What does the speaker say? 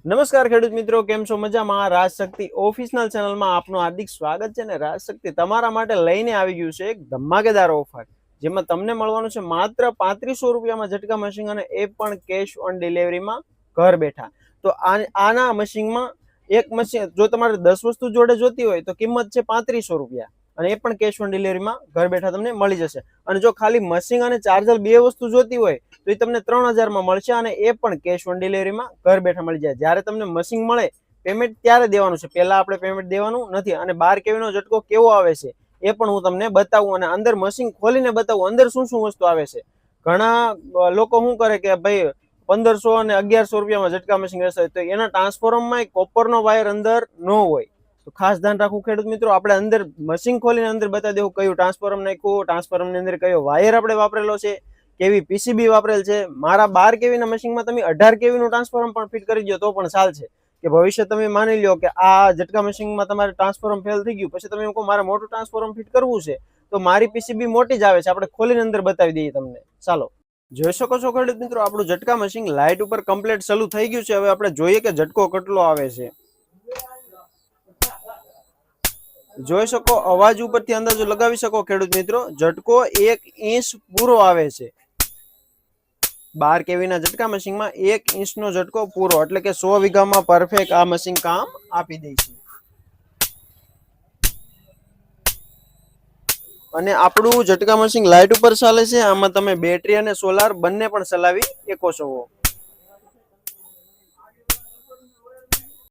નમસ્કાર ખેડૂત મિત્રો, કેમ છો? મજામાં? રાજશક્તિ ઓફિશિયલ ચેનલમાં આપનું હાર્દિક સ્વાગત છે ને રાજશક્તિ તમારા માટે લઈને આવી ગયું છે એક ધમાકેદાર ઓફર, જેમાં તમને મળવાનું છે માત્ર 3500 રૂપિયામાં ઝટકા મશીન, અને એ પણ કેશ ઓન ડિલિવરીમાં ઘર બેઠા. તો આના મશીનમાં એક મશીન જો તમારે 10 વસ્તુ જોડે જોતી હોય તો કિંમત છે 3500 રૂપિયા, અને એ પણ કેશ ઓન ડિલિવરીમાં ઘર બેઠા તમને મળી જશે. અને જો ખાલી મશીન અને ચાર્જર બે વસ્તુ જોતી હોય તો એ તમને 3000 માં મળશે, અને એ પણ કેશ ઓન ડિલિવરીમાં ઘર બેઠા મળી જાય. જ્યારે તમને મશીન મળે પેમેન્ટ ત્યારે દેવાનું છે, પહેલા આપણે પેમેન્ટ દેવાનું નથી. અને 12 kV નો ઝટકો કેવો આવે છે એ પણ હું તમને બતાવું, અને અંદર મશીન ખોલીને બતાવું અંદર શું શું વસ્તુ આવે છે. ઘણા લોકો શું કરે કે ભાઈ 1500 અને 1100 રૂપિયામાં ઝટકા મશીન રહેશે, તો એના ટ્રાન્સફોર્મરમાં કોપરનો વાયર અંદર ન હોય. તો ખાસ ધ્યાન રાખવું ખેડૂત મિત્રો, આપણે અંદર મશીન ખોલીને અંદર બતાવી દેવું કયું ટ્રાન્સફોર્મ નાખ્યું, ટ્રાન્સફોર્મની અંદર કયો વાયર આપણે વાપરેલો છે, કેવી પીસીબી વાપરેલ છે. મારા 12 kV ના મશીનમાં તમે 18 kV નું ટ્રાન્સફોર્મ પણ ફિટ કરી દો તો પણ ચાલશે. કે ભવિષ્ય તમે માની લો કે આ ઝટકા મશીનમાં તમારે ટ્રાન્સફોર્મ ફેલ થઈ ગયું, પછી તમે કહો મારે મોટું ટ્રાન્સફોર્મ ફિટ કરવું છે, તો મારી પીસીબી મોટી જ આવે છે, આપણે ખોલીને અંદર બતાવી દઈએ તમને. ચાલો જોઈ શકો છો ખેડૂત મિત્રો, આપણું ઝટકા મશીન લાઇટ ઉપર કમ્પ્લીટ ચાલુ થઈ ગયું છે. હવે આપણે જોઈએ કે ઝટકો કેટલો આવે છે. જોઈ શકો, અવાજ ઉપરથી અંદાજો લગાવી શકો ખેડૂત મિત્રો, ઝટકો 1 ઇંચ પૂરો આવે છે. 12 kV ના ઝટકા મશીનમાં 1 ઇંચનો ઝટકો પૂરો, એટલે કે 100 વીઘામાં પરફેક્ટ આ મશીન કામ આપી દે છે. અને આપણું ઝટકા મશીન લાઇટ ઉપર ચાલે છે. આમાં તમે બેટરી અને સોલાર બંને પણ ચલાવી શકો છો.